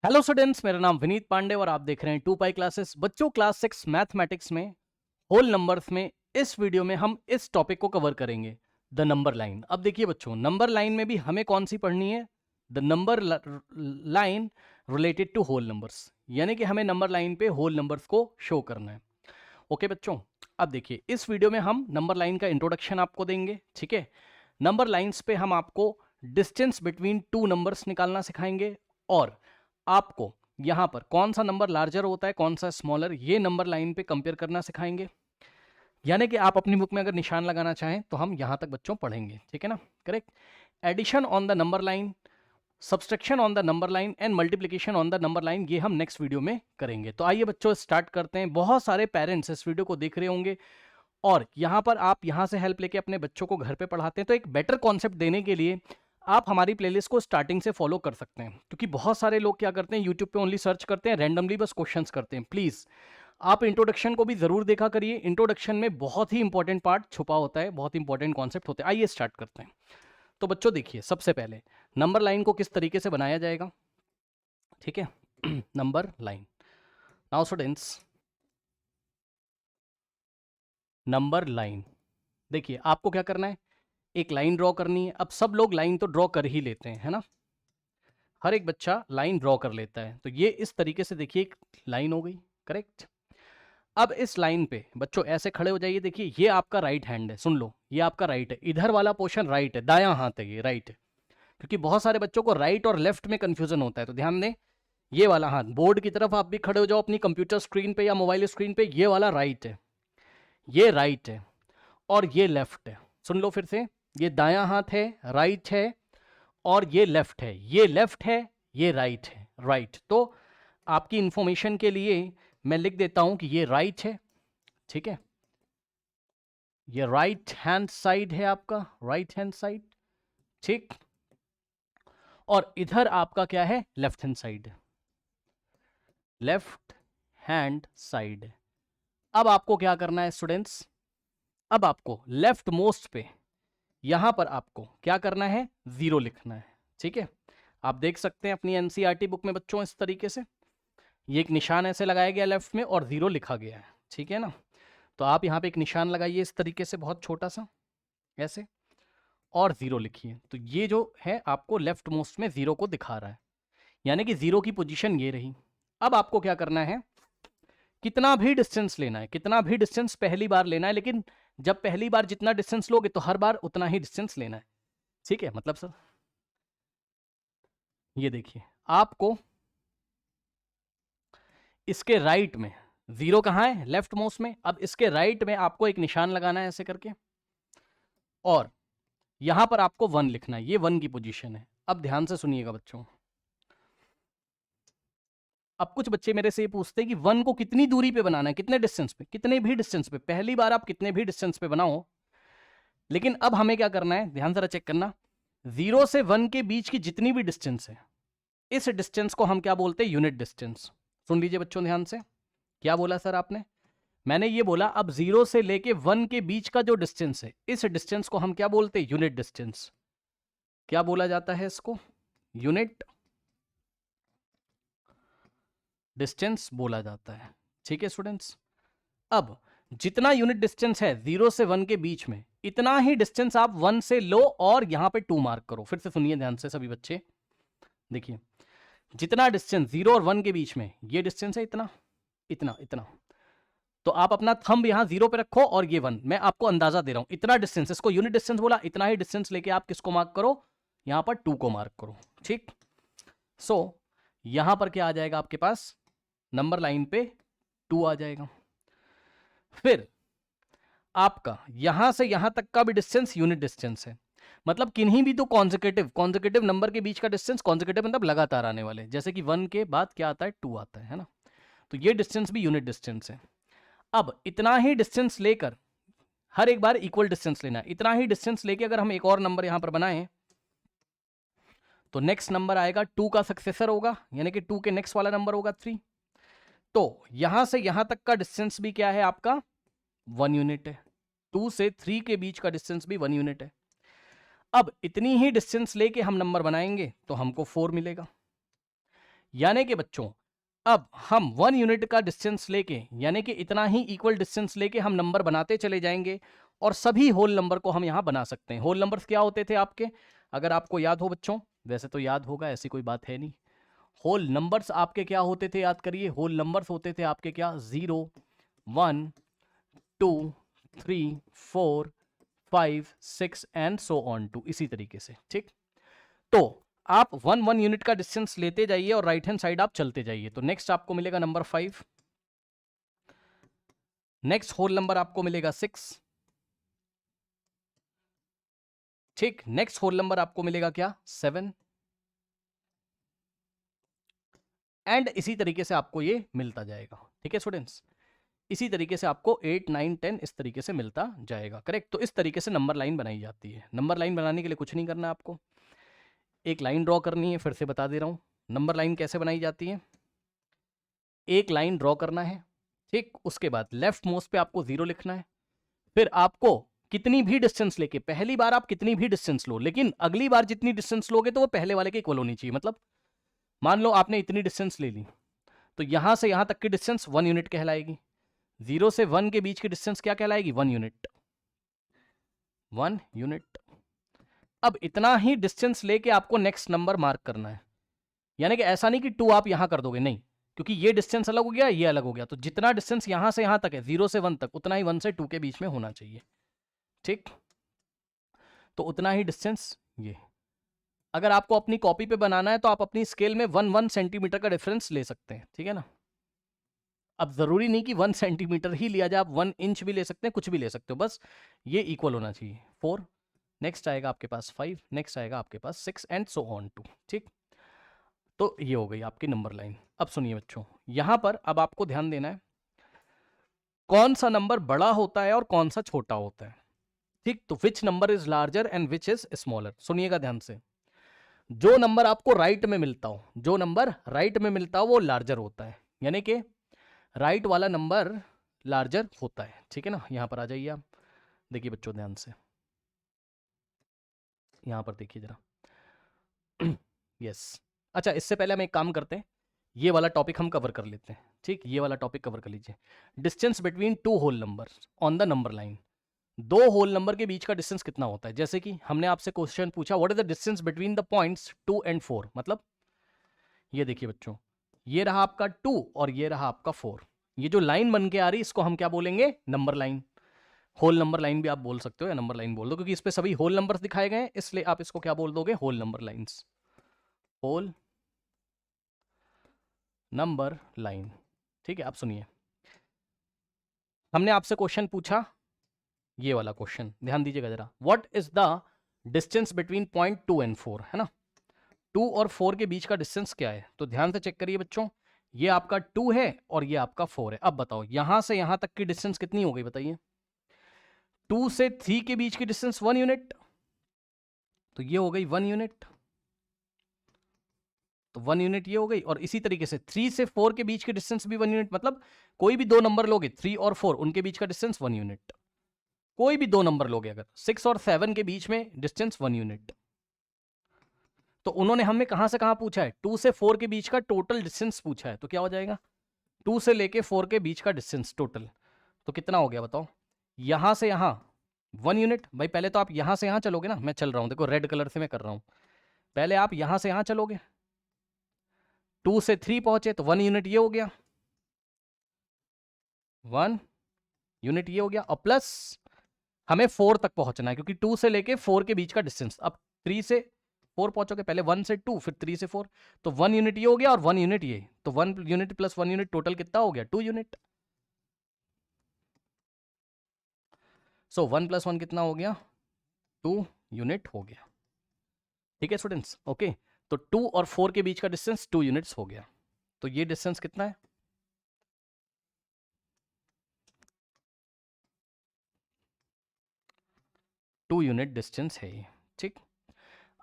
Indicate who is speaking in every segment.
Speaker 1: Hello students, मेरा नाम विनीत पांडे और आप देख रहे हैं 2 पाई क्लासेस। बच्चों, क्लास 6 मैथमेटिक्स में होल नंबर्स में इस वीडियो में हम इस टॉपिक को कवर करेंगे, द नंबर लाइन। अब देखिए बच्चों, नंबर लाइन में भी हमें कौन सी पढ़नी है? The number line related to whole numbers, यानी कि हमें नंबर लाइन पे होल नंबर्स को शो करना है। ओके बच्चों, अब देखिए इस वीडियो में हम नंबर लाइन का इंट्रोडक्शन आपको देंगे। ठीक है, नंबर लाइंस पे हम आपको डिस्टेंस बिटवीन टू नंबर्स निकालना सिखाएंगे और आपको यहां पर कौन सा नंबर लार्जर होता है, कौन सा स्मॉलर, ये नंबर लाइन पे कंपेयर करना सिखाएंगे। यानी कि आप अपनी बुक में अगर निशान लगाना चाहें तो हम यहां तक बच्चों पढ़ेंगे। ठीक है ना? Correct. Addition on the number line, subtraction on the number line and multiplication on the number line, ये हम नेक्स्ट वीडियो में करेंगे। तो आइए बच्चों स्टार्ट करते हैं। बहुत सारे पेरेंट्स इस वीडियो को देख रहे होंगे और यहाँ पर आप यहाँ से हेल्प लेके अपने बच्चों को घर पे पढ़ाते हैं, तो एक बेटर कॉन्सेप्ट देने के लिए आप हमारी प्लेलिस्ट को स्टार्टिंग से फॉलो कर सकते हैं। क्योंकि बहुत सारे लोग क्या करते हैं, यूट्यूब पे ओनली सर्च करते हैं, रैंडमली बस क्वेश्चंस करते हैं। प्लीज़ आप इंट्रोडक्शन को भी ज़रूर देखा करिए। इंट्रोडक्शन में बहुत ही इंपॉर्टेंट पार्ट छुपा होता है, बहुत इंपॉर्टेंट कॉन्सेप्ट होते हैं। आइए स्टार्ट करते हैं। तो बच्चों देखिए, सबसे पहले नंबर लाइन को किस तरीके से बनाया जाएगा। ठीक है, number line. Now students, number line, देखिए आपको क्या करना है, एक लाइन ड्रॉ करनी है। अब सब लोग लाइन तो ड्रॉ कर ही लेते हैं, है ना? हर एक बच्चा लाइन ड्रॉ कर लेता है। तो ये इस तरीके से देखिए एक लाइन हो गई। करेक्ट। अब इस लाइन पे बच्चों ऐसे खड़े हो जाइए। देखिए ये आपका राइट हैंड है, सुन लो, ये आपका राइट है। इधर वाला पोर्शन राइट है, दायां हाथ है, ये राइट है। क्योंकि बहुत सारे बच्चों को राइट और लेफ्ट में कंफ्यूजन होता है, तो ध्यान दें। ये वाला हाथ बोर्ड की तरफ आप भी खड़े हो जाओ अपनी कंप्यूटर स्क्रीन पे या मोबाइल स्क्रीन पे। ये वाला राइट है, ये राइट है और ये लेफ्ट है। सुन लो फिर से, ये दायां हाथ है, राइट है और ये लेफ्ट है। ये लेफ्ट है, ये राइट है। राइट। तो आपकी इंफॉर्मेशन के लिए मैं लिख देता हूं कि ये राइट है। ठीक है, ये राइट हैंड साइड है आपका, राइट हैंड साइड। ठीक। और इधर आपका क्या है, left hand side, left hand side. अब आपको क्या करना है स्टूडेंट्स, अब आपको लेफ्ट मोस्ट पे यहां पर आपको क्या करना है, जीरो लिखना है। ठीक है, आप देख सकते हैं अपनी एनसीईआरटी बुक में बच्चों इस तरीके से ये एक निशान ऐसे लगाया गया लेफ्ट में और जीरो लिखा गया है। ठीक है ना? तो आप यहाँ पे एक निशान लगाइए इस तरीके से, बहुत छोटा सा ऐसे, और जीरो लिखिए। तो ये जो है आपको लेफ्ट मोस्ट में जीरो को दिखा रहा है, यानी कि जीरो की पोजीशन ये रही। अब आपको क्या करना है, कितना भी डिस्टेंस लेना है, कितना भी डिस्टेंस पहली बार लेना है, लेकिन जब पहली बार जितना डिस्टेंस लोगे तो हर बार उतना ही डिस्टेंस लेना है। ठीक है, मतलब सर ये देखिए आपको इसके राइट में, जीरो कहाँ है, लेफ्ट मोस्ट में। अब इसके राइट में आपको एक निशान लगाना है ऐसे करके और यहां पर आपको वन लिखना है। ये वन की पोजीशन है। अब ध्यान से सुनिएगा बच्चों, अब कुछ बच्चे मेरे से ये पूछते हैं कि वन को कितनी दूरी पे बनाना है, कितने डिस्टेंस पे, कितने भी डिस्टेंस पे। पहली बार आप कितने भी डिस्टेंस पे बनाओ, लेकिन अब हमें क्या करना है, ध्यान जरा चेक करना। जीरो से वन के बीच की जितनी भी डिस्टेंस है, इस डिस्टेंस को हम क्या बोलते हैं, यूनिट डिस्टेंस। सुन लीजिए बच्चों ध्यान से, क्या बोला सर आपने? मैंने ये बोला अब जीरो से लेके वन के बीच का जो डिस्टेंस है, इस डिस्टेंस को हम क्या बोलते हैं, यूनिट डिस्टेंस। क्या बोला जाता है इसको, यूनिट डिस्टेंस बोला जाता है। ठीक है स्टूडेंट्स, अब जितना यूनिट डिस्टेंस है जीरो से वन के बीच में, इतना ही डिस्टेंस आप वन से लो और यहां पे टू मार्क करो। फिर से सुनिए ध्यान से सभी बच्चे, देखिए जितना डिस्टेंस जीरो और वन के बीच में, ये डिस्टेंस है इतना, इतना, इतना। तो आप अपना थंब यहां जीरो पे रखो और ये वन, मैं आपको अंदाजा दे रहा हूं, इतना डिस्टेंस, इसको यूनिट डिस्टेंस बोला। इतना ही डिस्टेंस लेके आप किसको मार्क करो, यहां पर टू को मार्क करो। ठीक। सो यहां पर क्या आ जाएगा आपके पास, नंबर लाइन पे टू आ जाएगा। फिर आपका यहां से यहां तक का भी डिस्टेंस यूनिट डिस्टेंस है। मतलब किन्हीं भी दो कॉन्जिक्यूटिव नंबर के बीच का डिस्टेंस, कॉन्जिक्यूटिव मतलब लगातार आने वाले, जैसे कि वन के बाद क्या आता है, टू आता है ना? तो ये डिस्टेंस भी यूनिट डिस्टेंस है। अब इतना ही डिस्टेंस लेकर हर एक बार इक्वल डिस्टेंस लेना है। इतना ही डिस्टेंस लेके अगर हम एक और नंबर यहां पर बनाएं तो नेक्स्ट नंबर आएगा टू का सक्सेसर होगा, यानी कि टू के नेक्स्ट वाला नंबर होगा थ्री। तो यहां से यहां तक का डिस्टेंस भी क्या है आपका, वन यूनिट है। टू से थ्री के बीच का डिस्टेंस भी वन यूनिट है। अब इतनी ही डिस्टेंस लेके हम नंबर बनाएंगे तो हमको फोर मिलेगा। यानी कि बच्चों अब हम 1 यूनिट का डिस्टेंस लेके, यानी कि इतना ही इक्वल डिस्टेंस लेके हम नंबर बनाते चले जाएंगे और सभी होल नंबर को हम यहां बना सकते हैं। होल नंबर्स क्या होते थे आपके, अगर आपको याद हो बच्चों, वैसे तो याद होगा, ऐसी कोई बात है नहीं। होल नंबर्स आपके क्या होते थे, याद करिए। होल नंबर्स होते थे आपके क्या, 0 1 2 3 4 5 6 एंड सो ऑन टू, इसी तरीके से। ठीक, तो आप 1 यूनिट का डिस्टेंस लेते जाइए और राइट हैंड साइड आप चलते जाइए। तो नेक्स्ट आपको मिलेगा नंबर 5, नेक्स्ट होल नंबर आपको मिलेगा 6, ठीक, नेक्स्ट होल नंबर आपको मिलेगा क्या, 7, एंड इसी तरीके से आपको ये मिलता जाएगा। ठीक है स्टूडेंट्स, इसी तरीके से आपको 8 9 10 इस तरीके से मिलता जाएगा। करेक्ट, तो इस तरीके से नंबर लाइन बनाई जाती है। नंबर लाइन बनाने के लिए कुछ नहीं करना है आपको, एक लाइन ड्रॉ करनी है। फिर से बता दे रहा हूं नंबर लाइन कैसे बनाई जाती है। एक लाइन ड्रॉ करना है, ठीक, उसके बाद लेफ्ट मोस्ट पे आपको 0 लिखना है। फिर आपको कितनी भी डिस्टेंस लेके, पहली बार आप कितनी भी डिस्टेंस लो, लेकिन अगली बार जितनी डिस्टेंस लोगे तो वो पहले वाले के इक्वल होनी चाहिए। मतलब मान लो आपने इतनी डिस्टेंस ले ली, तो यहां से यहां तक की डिस्टेंस 1 यूनिट कहलाएगी। 0 से 1 के बीच की डिस्टेंस क्या कहलाएगी, 1 यूनिट, 1 यूनिट। अब इतना ही डिस्टेंस लेके आपको नेक्स्ट नंबर मार्क करना है। यानी कि ऐसा नहीं कि 2 आप यहां कर दोगे, नहीं, क्योंकि ये डिस्टेंस अलग हो गया, ये अलग हो गया। तो जितना डिस्टेंस यहां से यहां तक है, 0 से 1 तक, उतना ही 1 से 2 के बीच में होना चाहिए। ठीक, तो उतना ही डिस्टेंस ये। अगर आपको अपनी कॉपी पे बनाना है तो आप अपनी स्केल में 1 सेंटीमीटर का डिफरेंस ले सकते हैं। ठीक है ना, अब जरूरी नहीं कि 1 सेंटीमीटर ही लिया जाए, आप 1 इंच भी ले सकते हैं, कुछ भी ले सकते हो, बस ये इक्वल होना चाहिए। 4, नेक्स्ट आएगा आपके पास 5, नेक्स्ट आएगा आपके पास 6 एंड सो ऑन टू। ठीक, तो ये हो गई आपकी नंबर लाइन। अब सुनिए बच्चों, यहां पर अब आपको ध्यान देना है कौन सा नंबर बड़ा होता है और कौन सा छोटा होता है। ठीक, तो which number is larger and which is smaller. सुनिएगा ध्यान से, जो नंबर आपको राइट में मिलता हो, जो नंबर राइट में मिलता हो वो लार्जर होता है, यानी कि राइट वाला नंबर लार्जर होता है। ठीक है ना, यहां पर आ जाइए आप, देखिए बच्चों ध्यान से, यहां पर देखिए जरा। यस, अच्छा, इससे पहले हम एक काम करते हैं, ये वाला टॉपिक हम कवर कर लेते हैं। ठीक, ये वाला टॉपिक कवर कर लीजिए, distance between 2 whole number on the number line. 2 whole number के बीच का डिस्टेंस कितना होता है। जैसे कि हमने आपसे क्वेश्चन पूछा, what is the distance between the points 2 and 4। मतलब ये देखिए बच्चों, ये रहा आपका 2 और ये रहा आपका 4। ये जो लाइन बन के आ रही, इसको हम क्या बोलेंगे, number line. Whole number line भी आप बोल सकते हो या नंबर लाइन बोल दो, क्योंकि इस पे सभी होल नंबर्स दिखाए गए हैं, इसलिए आप इसको क्या बोल दोगे, whole number lines, whole number line. ठीक है, आप सुनिए, हमने आपसे क्वेश्चन पूछा, ये वाला क्वेश्चन ध्यान दीजिएगा जरा, what is the distance between point 2 and 4, है ना। 2 और 4 के बीच का डिस्टेंस क्या है, तो ध्यान से चेक करिए बच्चों, ये आपका 2 है और ये आपका 4 है। अब बताओ यहां से यहां तक की डिस्टेंस कितनी हो गई, बताइए। 2 से 3 के बीच की डिस्टेंस 1 यूनिट, तो ये हो गई 1 यूनिट, तो 1 यूनिट ये हो गई। और इसी तरीके से 3 से 4 के बीच की डिस्टेंस भी 1 यूनिट, मतलब कोई भी दो नंबर लोगे 3 और 4, उनके बीच का डिस्टेंस 1 यूनिट। कोई भी दो नंबर लोगे, अगर 6 और 7 के बीच में डिस्टेंस 1 यूनिट। तो उन्होंने हमें कहां से कहां पूछा है, 2 से 4 के बीच का टोटल डिस्टेंस पूछा है, तो क्या हो जाएगा, 2 से लेके 4 के बीच का डिस्टेंस टोटल, तो कितना हो गया बताओ। यहां से यहां 1 यूनिट। भाई पहले तो आप यहां से यहां चलोगे ना, मैं चल रहा हूं, देखो रेड कलर से मैं कर रहा हूं। पहले आप यहां से यहां चलोगे, 2 से 3 पहुंचे तो 1 यूनिट ये हो गया, 1 यूनिट ये हो गया, और प्लस हमें 4 तक पहुंचना है, क्योंकि 2 से लेके 4 के बीच का डिस्टेंस। अब 3 से 4 पहुंचोगे, पहले 1 से 2 फिर 3 से 4, तो 1 यूनिट ये हो गया और 1 यूनिट ये, तो 1 यूनिट प्लस 1 यूनिट टोटल कितना हो गया, 2 यूनिट। सो 1 प्लस 1 कितना हो गया, 2 यूनिट हो गया। ठीक है स्टूडेंट्स, ओके। तो 2 और 4 के बीच का डिस्टेंस 2 यूनिट्स हो गया। तो ये डिस्टेंस कितना है, 2 यूनिट डिस्टेंस है ये। ठीक,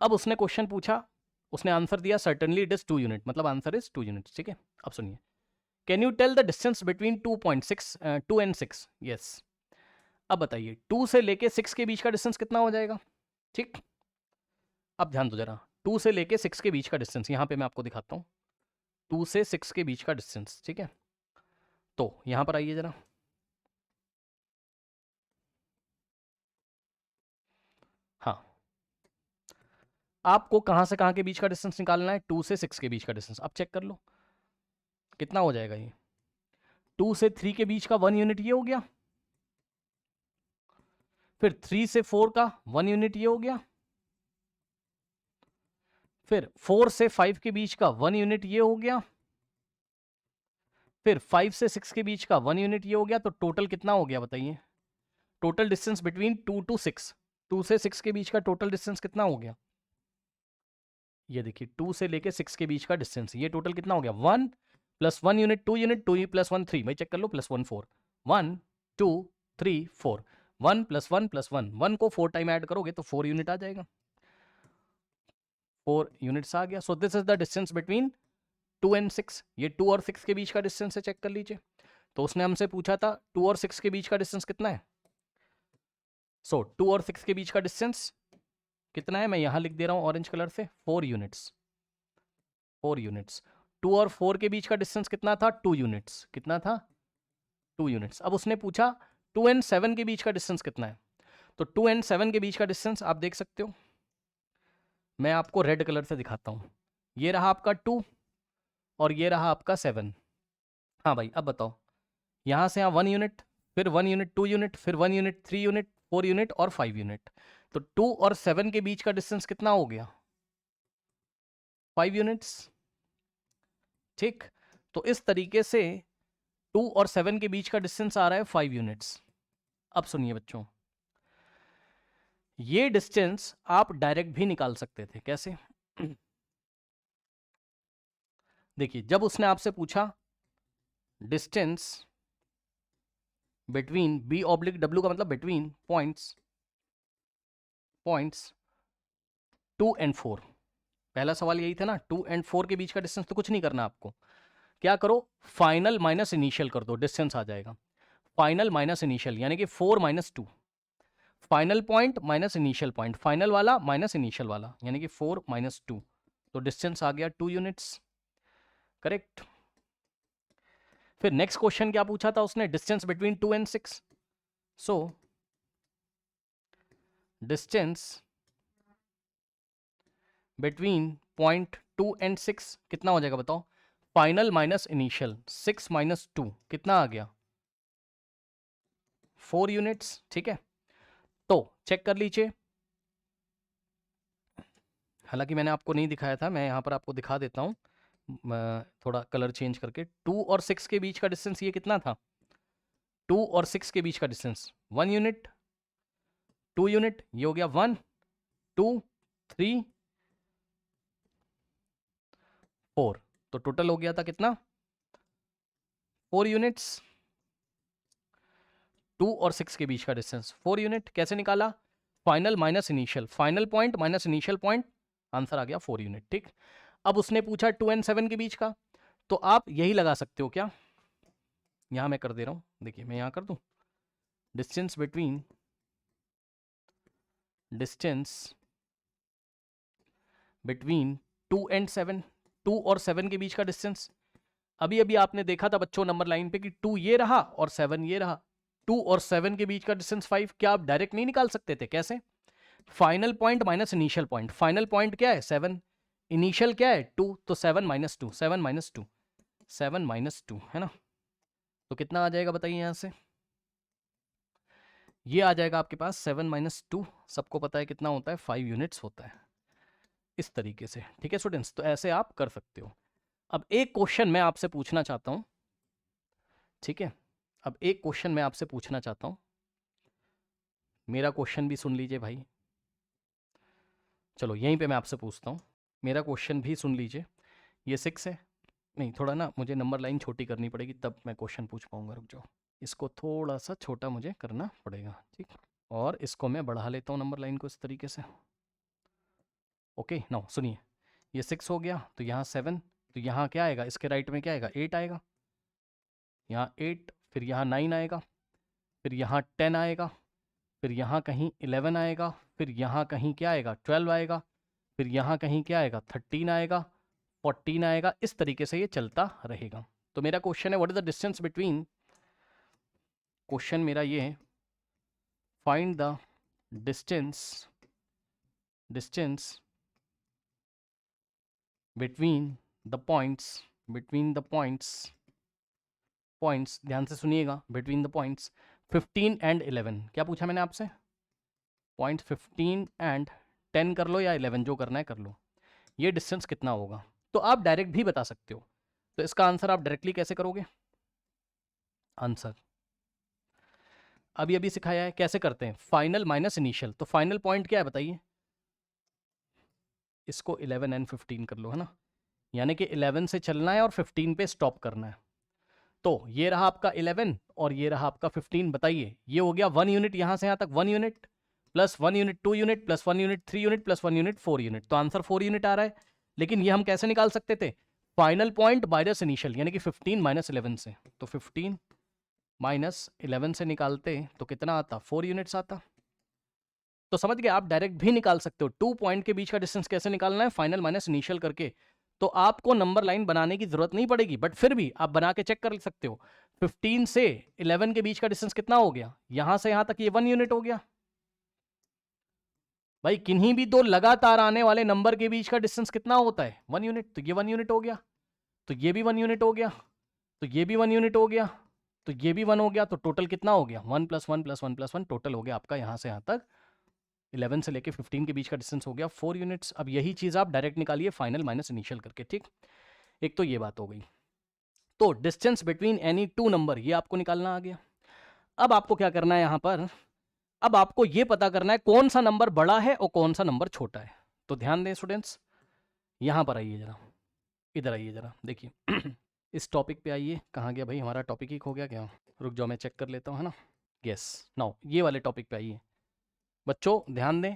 Speaker 1: अब उसने क्वेश्चन पूछा, उसने आंसर दिया सर्टेनली इट इज 2 यूनिट, मतलब आंसर इज 2 यूनिट। ठीक है, अब सुनिए, can you tell the distance between 2 and 6। Yes, अब बताइए 2 से लेके 6 के बीच का डिस्टेंस कितना हो जाएगा। ठीक, अब ध्यान दो जरा, 2 से लेके 6 के बीच का डिस्टेंस, यहां पे मैं आपको दिखाता हूं, 2 से 6 के बीच का डिस्टेंस, ठीक है। तो यहां पर आइए जरा, हाँ, आपको कहां से कहां के बीच का डिस्टेंस निकालना है? 2 से 6 के बीच का डिस्टेंस। अब चेक कर लो कितना हो जाएगा ये। 2 से 3 के बीच का 1 यूनिट ये हो गया, फिर 3 से 4 का 1 यूनिट ये हो गया, फिर 4 से 5 के बीच का 1 यूनिट ये हो गया, फिर 5 से 6 के बीच का 1 यूनिट ये हो गया। तो टोटल कितना हो गया बताइए? टोटल डिस्टेंस बिटवीन 2 टू 6, 2 से 6 के बीच का टोटल डिस्टेंस कितना हो गया? ये देखिए 2 से लेके 6 के बीच का डिस्टेंस, ये टोटल कितना हो गया? 1 प्लस 1 यूनिट, 2 यूनिट, 2 प्लस 1 3, भाई चेक कर लो, प्लस 1 4, 1 2 3 4, 1 प्लस 1 प्लस 1, 1 को 4 टाइम ऐड करोगे तो 4 यूनिट आ जाएगा, 4 यूनिट्स आ गया। So this is the distance between 2 and 6। ये 2 और 6 के बीच का डिस्टेंस है, चेक कर लीजिए। तो उसने हमसे पूछा था 2 और 6 के बीच का डिस्टेंस कितना है। सो 2 और 6 के बीच का डिस्टेंस कितना है, मैं यहां लिख दे रहा हूं ऑरेंज कलर से, 4 यूनिट्स, 4 यूनिट्स। 2 और 4 के बीच का डिस्टेंस कितना था? 2 यूनिट्स। कितना था? 2 यूनिट्स। अब उसने पूछा 2 एंड 7 के बीच का डिस्टेंस कितना है। तो 2 एंड 7 के बीच का डिस्टेंस आप देख सकते हो, मैं आपको रेड कलर से दिखाता हूं। ये रहा आपका 2 और ये रहा आपका 7। हाँ भाई अब बताओ, यहां से यहां 1 यूनिट, फिर 1 यूनिट, 2 यूनिट, फिर 1 यूनिट, 3 यूनिट, 4 यूनिट और 5 यूनिट। तो 2 और 7 के बीच का डिस्टेंस कितना हो गया? 5 यूनिट्स, ठीक। तो इस तरीके से 2 और 7 के बीच का डिस्टेंस आ रहा है 5 यूनिट्स। अब सुनिए बच्चों, ये डिस्टेंस आप डायरेक्ट भी निकाल सकते थे। कैसे? देखिए जब उसने आपसे पूछा distance between B oblique W का मतलब बिटवीन पॉइंट्स 2 एंड 4, पहला सवाल यही था ना, 2 एंड 4 के बीच का डिस्टेंस। तो कुछ नहीं करना आपको, क्या करो, फाइनल माइनस इनिशियल कर दो, डिस्टेंस आ जाएगा। फाइनल माइनस इनिशियल यानी कि 4 minus 2, final point minus initial point, final वाला माइनस इनिशियल वाला यानी कि 4 माइनस 2, तो डिस्टेंस आ गया 2 यूनिट्स, करेक्ट। फिर नेक्स्ट क्वेश्चन क्या पूछा था उसने? Distance between 2 and 6। So distance between point 2 and 6 कितना हो जाएगा बताओ? फाइनल माइनस इनिशियल, 6 माइनस 2 कितना आ गया? 4 यूनिट्स, ठीक है। तो चेक कर लीजिए, हालांकि मैंने आपको नहीं दिखाया था, मैं यहां पर आपको दिखा देता हूं, थोड़ा कलर चेंज करके। 2 और 6 के बीच का डिस्टेंस ये कितना था? 2 और 6 के बीच का डिस्टेंस 1 यूनिट, 2 यूनिट, ये हो गया 1 2 3 4, तो टोटल हो गया था कितना? 4 यूनिट्स। 2 और 6 के बीच का डिस्टेंस 4 यूनिट। कैसे निकाला? Final minus initial, final point minus initial point, answer आ गया 4 यूनिट, ठीक। अब उसने पूछा 2 एंड 7 के बीच का, तो आप यही लगा सकते हो क्या, यहां मैं कर दे रहा हूं, देखिए मैं यहां कर दूं, distance between distance between 2 and 7, 2 और 7 के बीच का डिस्टेंस। अभी अभी आपने देखा था बच्चों नंबर लाइन पे कि 2 ये रहा और 7 ये रहा, 2 और 7 के बीच का डिस्टेंस 5। क्या आप डायरेक्ट नहीं निकाल सकते थे? कैसे? Final point minus initial point, final point क्या है? 7, इनिशियल क्या है? 2, तो 7 माइनस 2, 7 माइनस 2, 7 माइनस 2, है ना। तो कितना आ जाएगा बताइए यहां से? ये आ जाएगा आपके पास 7 माइनस 2, सबको पता है कितना होता है? 5 यूनिट्स होता है, इस तरीके से, ठीक है स्टूडेंट्स। तो ऐसे आप कर सकते हो। अब एक क्वेश्चन मैं आपसे पूछना चाहता हूं, ठीक है। अब एक क्वेश्चन मैं आपसे पूछना चाहता हूं, मेरा क्वेश्चन भी सुन लीजिए भाई। चलो यहीं पे मैं आपसे पूछता हूं, मेरा क्वेश्चन भी सुन लीजिए। ये 6 है, नहीं थोड़ा ना मुझे नंबर लाइन छोटी करनी पड़ेगी तब मैं क्वेश्चन पूछ पाऊंगा, रुक जाओ। इसको थोड़ा सा छोटा मुझे करना पड़ेगा, ठीक। और इसको मैं बढ़ा लेता हूँ नंबर लाइन को इस तरीके से। ओके नाउ सुनिए, ये 6 हो गया, तो यहाँ 7, तो यहाँ क्या आएगा? इसके राइट में क्या आएगा? 8 आएगा, यहाँ 8, फिर यहाँ 9 आएगा, फिर यहाँ 10 आएगा, फिर यहाँ कहीं 11 आएगा, फिर यहाँ कहीं क्या आएगा? 12 आएगा, फिर यहाँ कहीं क्या आएगा? 13 आएगा, 14 आएगा, इस तरीके से ये चलता रहेगा। तो मेरा क्वेश्चन है what is the distance between, question मेरा ये है find the distance between the points, ध्यान से सुनिएगा, बिटवीन द पॉइंट्स 15 एंड 11। क्या पूछा मैंने आपसे? पॉइंट 15 एंड 10 कर लो या 11, जो करना है कर लो। ये डिस्टेंस कितना होगा? तो आप डायरेक्ट भी बता सकते हो। तो इसका आंसर आप डायरेक्टली कैसे करोगे? आंसर अभी अभी सिखाया है, कैसे करते हैं, फाइनल माइनस इनिशियल। तो फाइनल पॉइंट क्या है बताइए? इसको 11 एंड 15 कर लो, है ना, यानी कि 11 से चलना है और 15 पे स्टॉप करना है। तो ये रहा आपका 11 और ये रहा आपका 15। बताइए, ये हो गया 1 यूनिट, यहां से यहां तक 1 unit plus 1 unit 2 unit plus 1 unit 3 unit plus 1 unit 4 unit. तो आंसर 4 यूनिट आ रहा है। लेकिन ये हम कैसे निकाल सकते थे? फाइनल पॉइंट माइनस इनिशियल, यानी कि 15 माइनस 11 से। तो 15 माइनस 11 से निकालते तो कितना आता? 4 यूनिट्स आता। तो समझ गए, आप डायरेक्ट भी निकाल सकते हो। 2 पॉइंट के बीच का डिस्टेंस कैसे निकालना है? फाइनल माइनस इनिशियल करके। तो आपको नंबर लाइन बनाने की जरूरत नहीं पड़ेगी, बट फिर भी आप बना के चेक कर सकते हो। 15 से 11 के बीच का डिस्टेंस कितना हो गया? यहां से यहां तक ये 1 यूनिट हो गया। भाई किन्हीं भी दो लगातार आने वाले नंबर के बीच का डिस्टेंस कितना होता है? 1 यूनिट। तो ये 1 यूनिट हो गया, तो ये भी 1 यूनिट हो गया, तो ये भी 1 यूनिट हो गया, तो ये भी 1 हो गया। तो टोटल कितना हो गया? 1 + 1 + 1 + 1 टोटल हो गया आपका यहां से यहां तक 11 से लेके 15 के बीच का डिस्टेंस हो गया 4 यूनिट्स। अब यही चीज आप डायरेक्ट निकालिए फाइनल माइनस इनिशियल करके। ठीक, एक तो ये बात हो गई। तो distance between any two number ये आपको निकालना आ गया। अब आपको क्या करना है यहां पर? अब आपको ये पता करना है कौन सा नंबर बड़ा है और कौन सा नंबर छोटा है। तो ध्यान दें स्टूडेंट्स, यहां पर आइए जरा, इधर आइए जरा, देखिए इस टॉपिक पे आइए। कहाँ गया भाई हमारा टॉपिक? ही खो गया क्या? रुक जाओ, मैं चेक कर लेता हूँ, है ना। यस, नाउ ये वाले टॉपिक पे आइए। बच्चों ध्यान दें,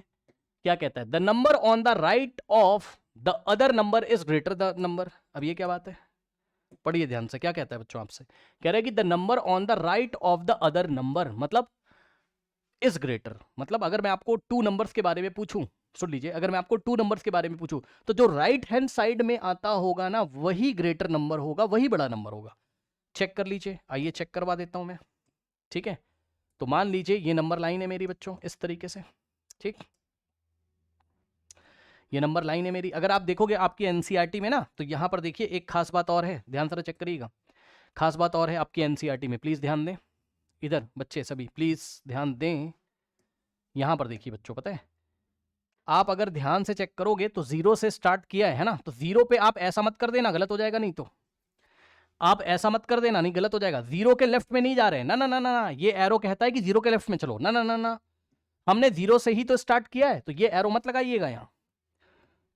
Speaker 1: क्या कहता है? The number on the right of the other number is greater the number. अब ये क्या बात है? पढ़िए ध्यान से, क्या कहता है बच्चों आपसे? कह रहा है कि the number on the right of the other number मतलब इज ग्रेटर। मतलब अगर मैं आपको 2 नंबर्स के बारे में पूछूं, सुन लीजिए, अगर मैं आपको 2 नंबर्स के बारे में पूछूं तो जो राइट हैंड साइड में आता होगा ना, वही ग्रेटर नंबर होगा, वही बड़ा नंबर होगा। चेक कर लीजिए, आइए चेक करवा देता हूं मैं। ठीक है, तो मान लीजिए ये नंबर लाइन है मेरी बच्चों, इस तरीके से। ठीक, ये नंबर लाइन है मेरी। अगर आप देखोगे आपकी एनसीईआरटी में ना, तो यहां पर देखिए एक खास बात और है, ध्यान से चेक करिएगा। खास बात और है आपकी एनसीईआरटी में, प्लीज ध्यान दें। इधर बच्चे सभी प्लीज ध्यान दें। यहां पर देखिए बच्चों, पता है आप अगर ध्यान से चेक करोगे तो 0 से स्टार्ट किया है ना, तो 0 पे आप ऐसा मत कर देना, गलत हो जाएगा। नहीं तो आप ऐसा मत कर देना, नहीं गलत हो जाएगा। 0 के लेफ्ट में नहीं जा रहे हैं, ना ना ना ना, ये एरो कहता है कि 0 के लेफ्ट में चलो, ना ना ना ना, हमने 0 से ही तो स्टार्ट किया है, तो ये एरो मत लगाइएगा यहां।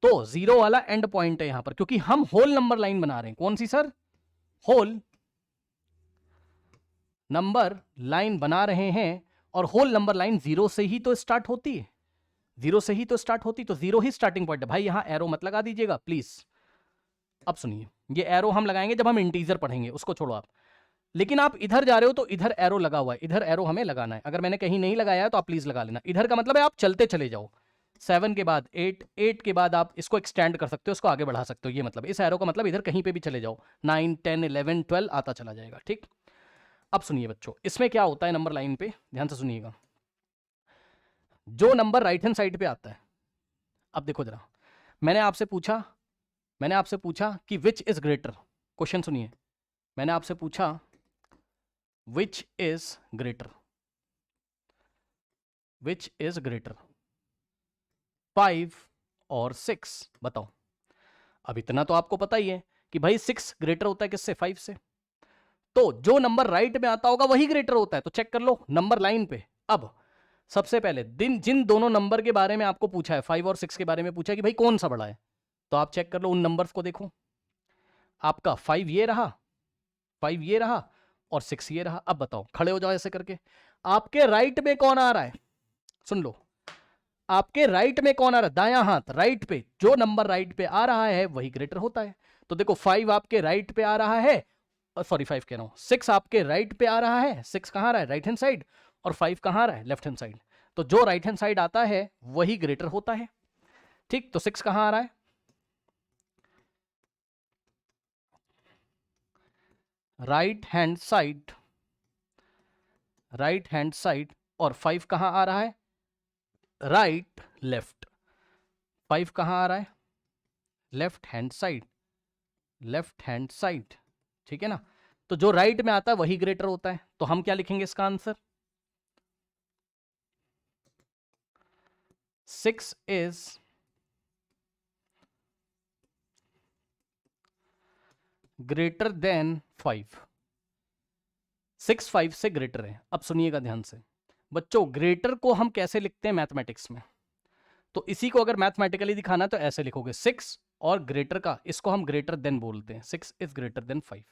Speaker 1: तो 0 वाला एंड पॉइंट है यहां पर, क्योंकि हम होल नंबर लाइन बना रहे हैं। कौन सी सर? होल नंबर लाइन बना रहे हैं, और होल नंबर लाइन 0 से ही तो स्टार्ट होती है, 0 से ही तो स्टार्ट होती, तो 0 ही स्टार्टिंग पॉइंट है। भाई यहां एरो मत लगा दीजिएगा प्लीज। अब सुनिए, ये एरो हम लगाएंगे जब हम इंटीजर पढ़ेंगे, उसको छोड़ो आप। लेकिन आप इधर जा रहे हो तो इधर एरो लगा हुआ है, इधर एरो हमें लगाना है। अगर मैंने कहीं नहीं लगाया है तो आप प्लीज लगा लेना। इधर का मतलब है आप चलते चले जाओ, 7 के बाद 8, 8 के बाद आप इसको एक्सटेंड कर सकते हो, इसको आगे बढ़ा सकते हो। ये मतलब इस एरो का मतलब इधर कहीं पे भी चले जाओ, 9, 10, 11, 12 आता चला जाएगा। ठीक, अब सुनिए बच्चों, इसमें क्या होता है नंबर लाइन पे, ध्यान से सुनिएगा। जो नंबर राइट हैंड साइड पे आता है, अब देखो जरा, मैंने आपसे पूछा कि विच इज ग्रेटर। क्वेश्चन सुनिए, मैंने आपसे पूछा which is greater, which is greater 5 और 6, बताओ। अब इतना तो आपको पता ही है कि भाई 6 ग्रेटर होता है किससे? 5 से। तो जो नंबर राइट में आता होगा वही ग्रेटर होता है। तो चेक कर लो नंबर लाइन पे। अब सबसे पहले जिन दोनों नंबर के बारे में आपको पूछा है, 5 और 6 के बारे में पूछा है कि भाई कौन सा बड़ा है, तो आप चेक कर लो उन नंबर्स को। देखो आपका 5 ये रहा, 5 ये रहा और 6 ये रहा। अब बताओ, खड़े हो जाओ ऐसे करके, आपके राइट में कौन आ रहा है? सुन लो, आपके राइट में कौन आ रहा है? दायां हाथ राइट पे, जो नंबर राइट पे आ रहा है वही ग्रेटर होता है। तो देखो 5 आपके राइट पे आ रहा है, सॉरी 5 कह रहा हूं, 6 आपके राइट पे आ रहा है। 6 कहां आ रहा है? Right hand side. और 5 कहां आ रहा है? Left hand side. तो जो राइट हैंड साइड आता है वही ग्रेटर होता है। ठीक, तो 6 कहां आ रहा है? राइट हैंड साइड, और 5 कहाँ आ रहा है? Right left. 5 कहाँ आ रहा है? लेफ्ट हैंड साइड, ठीक है ना। तो जो राइट में आता है वही ग्रेटर होता है, तो हम क्या लिखेंगे इसका आंसर? 6 is greater than 5। 6 5 से ग्रेटर है। अब सुनिएगा ध्यान से बच्चों, ग्रेटर को हम कैसे लिखते हैं मैथमेटिक्स में? तो इसी को अगर मैथमेटिकली दिखाना तो ऐसे लिखोगे, 6 और ग्रेटर का, इसको हम ग्रेटर देन बोलते हैं। 6 इज ग्रेटर देन 5।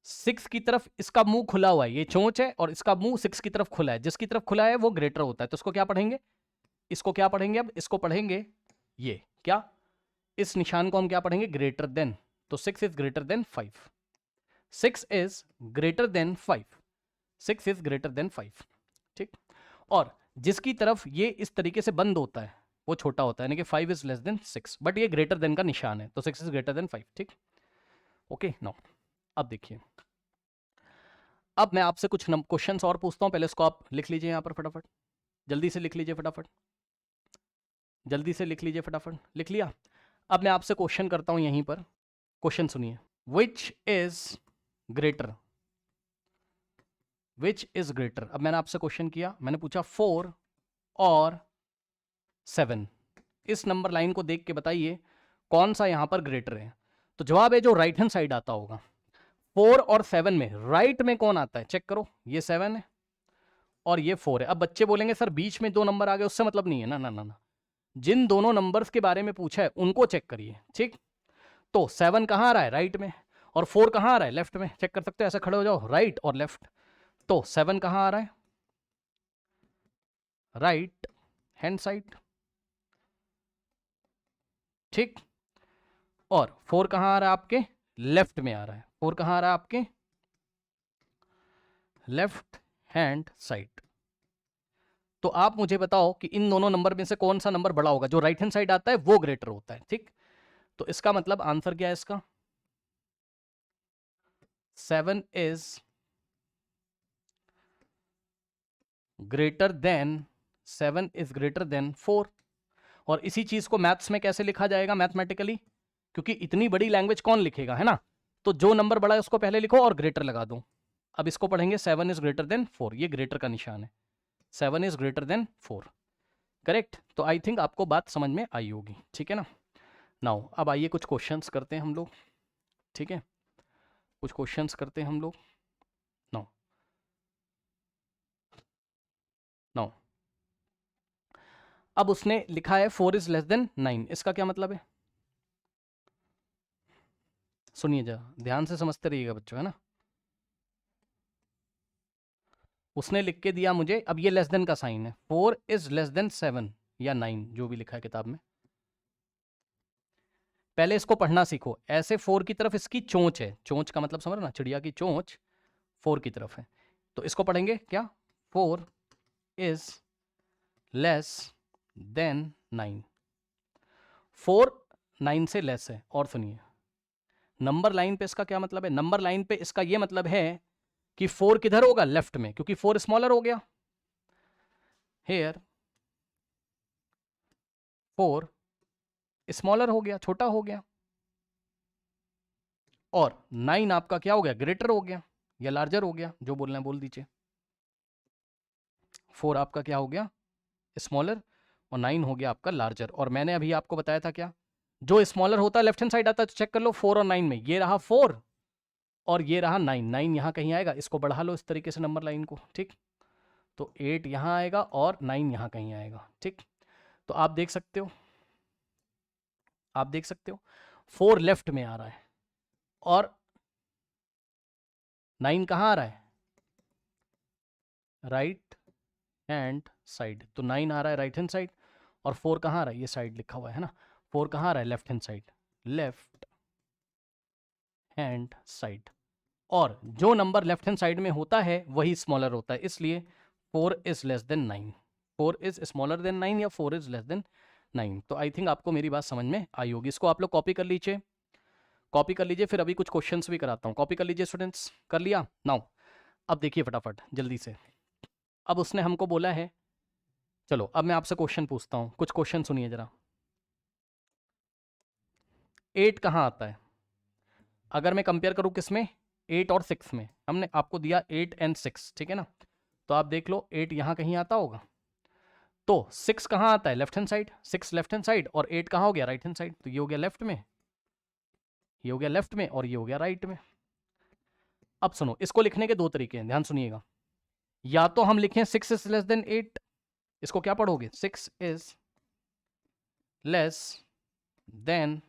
Speaker 1: 6 की तरफ इसका मुंह खुला हुआ है, ये चोंच है, और इसका मुंह 6 की तरफ खुला है। जिसकी तरफ खुला है वो ग्रेटर होता है, तो इसको क्या पढ़ेंगे? इसको क्या पढ़ेंगे? अब इसको पढ़ेंगे ये क्या, इस निशान को हम क्या पढ़ेंगे? Greater than. तो 6 is greater than 5। 6 is greater than 5। 6 is greater than 5, ठीक। और जिसकी तरफ ये इस तरीके से बंद होता है वो छोटा होता है, यानी कि 5 इज लेस देन 6, बट ये ग्रेटर देन का निशान है, तो 6 इज ग्रेटर देन 5, ठीक। ओके, नाउ अब देखिए, अब मैं आपसे कुछ क्वेश्चंस और पूछता हूं। पहले इसको आप लिख लीजिए यहां पर फटाफट, जल्दी से लिख लीजिए फटाफट, जल्दी से लिख लीजिए फटाफट। लिख लिया? अब मैं आपसे क्वेश्चन करता हूं यहीं पर। क्वेश्चन सुनिए, which is greater? Which is greater? अब मैंने आपसे क्वेश्चन किया, मैंने पूछा 4 और 7, इस नंबर लाइन को देख के बताइए कौन सा यहां पर ग्रेटर है। तो जवाब है जो राइट हैंड साइड आता होगा। 4 और 7 में राइट में कौन आता है? चेक करो, ये 7 है और ये 4 है। अब बच्चे बोलेंगे सर बीच में 2 नंबर आ गए, उससे मतलब नहीं है ना, ना ना ना, जिन दोनों नंबर्स के बारे में पूछा है उनको चेक करिए, ठीक। तो 7 कहाँ आ रहा है? राइट में। और 4 कहाँ आ रहा है? लेफ्ट में। चेक कर सकते हो, ऐसे खड़े हो जाओ, राइट और लेफ्ट। तो 7 कहाँ आ रहा है? राइट हैंड साइड, ठीक। और 4 कहाँ आ रहा है? आपके लेफ्ट में आ रहा है। 4 कहाँ आ रहा है? आपके लेफ्ट हैंड साइड। तो आप मुझे बताओ कि इन दोनों नंबर में से कौन सा नंबर बड़ा होगा? जो राइट हैंड साइड आता है वो ग्रेटर होता है, ठीक। तो इसका मतलब आंसर क्या है इसका? 7 is greater than 7 is greater than 4। और इसी चीज को मैथ्स में कैसे लिखा जाएगा मैथमेटिकली? क्योंकि इतनी बड़ी लैंग्वेज कौन लिखेगा, है ना। तो जो नंबर बड़ा है उसको पहले लिखो और ग्रेटर लगा दो। अब इसको पढ़ेंगे 7 इज ग्रेटर देन 4, ये ग्रेटर का निशान है। 7 इज ग्रेटर देन 4, करेक्ट। तो आई थिंक आपको बात समझ में आई होगी, ठीक है ना। नाउ अब आइए कुछ क्वेश्चंस करते हैं हम लोग, ठीक है। कुछ क्वेश्चंस करते हैं हम लोग। नाउ नाउ अब उसने लिखा है 4 इज लेस देन 9, इसका क्या मतलब है? सुनिए जरा ध्यान से समझते रहिएगा बच्चों, है ना। उसने लिख के दिया मुझे, अब ये लेस देन का साइन है, 4 इज लेस देन 7 या 9, जो भी लिखा है किताब में। पहले इसको पढ़ना सीखो। ऐसे 4 की तरफ इसकी चोंच है, चोंच का मतलब समझ रहे ना, चिड़िया की चोंच 4 की तरफ है। तो इसको पढ़ेंगे क्या? 4 इज लेस देन 9। 4 9 से लेस है। और सुनिए, नंबर लाइन पे इसका क्या मतलब है? नंबर लाइन पे इसका ये मतलब है कि 4 किधर होगा? लेफ्ट में, क्योंकि 4 स्मॉलर हो गया। हेयर 4 स्मॉलर हो गया, छोटा हो गया। और 9 आपका क्या हो गया? ग्रेटर हो गया या लार्जर हो गया, जो बोलना है बोल दीजिए। 4 आपका क्या हो गया? स्मॉलर, और 9 हो गया आपका लार्जर। और मैंने अभी आपको बताया था क्या, जो स्मॉलर होता है लेफ्ट हैंड साइड आता है। तो चेक कर लो 4 और 9 में, ये रहा 4 और ये रहा 9। 9 यहाँ कहीं आएगा, इसको बढ़ा लो इस तरीके से नंबर लाइन को, ठीक। तो 8 यहाँ आएगा और 9 यहाँ कहीं आएगा, ठीक। तो आप देख सकते हो, आप देख सकते हो 4 लेफ्ट में आ रहा है और 9 कहाँ आ रहा है? Right hand side. तो 9 आ रहा है राइट हैंड साइड और 4 कहाँ आ रहा है? ये साइड लिखा हुआ है ना। 4 कहाँ आ रहा है? Left hand side, left hand side. और जो नंबर लेफ्ट हैंड साइड में होता है वही स्मॉलर होता है, इसलिए 4 is less than 9। 4 is smaller than 9 या 4 इज लेस देन 9। तो आई थिंक आपको मेरी बात समझ में आई होगी। इसको आप लोग कॉपी कर लीजिए। कॉपी कर लीजिए, फिर अभी कुछ क्वेश्चंस भी कराता हूँ। कॉपी कर लीजिए स्टूडेंट्स, कर लिया? नाउ अब देखिए फटाफट जल्दी से। अब उसने हमको बोला है, चलो अब मैं आपसे क्वेश्चन पूछता हूँ, कुछ क्वेश्चन सुनिए जरा। 8 कहाँ आता है? अगर मैं कंपेयर करूँ किसमें, 8 और 6 में। हमने आपको दिया 8 एंड 6, ठीक है ना? तो आप देख लो 8 यहाँ कहीं आता होगा, तो 6 कहाँ आता है? Left hand side. 6 left hand side, और 8 कहाँ हो गया? Right hand side. तो ये हो गया लेफ्ट में, ये हो गया लेफ्ट में, और ये हो गया राइट में। अब सुनो, इसको लिखने के दो तरीके हैं, ध्यान सुनिएगा। या तो हम लिखें 6 इज लेस देन 8, इसको क्या पढ़ोगे? 6 इज लेस देन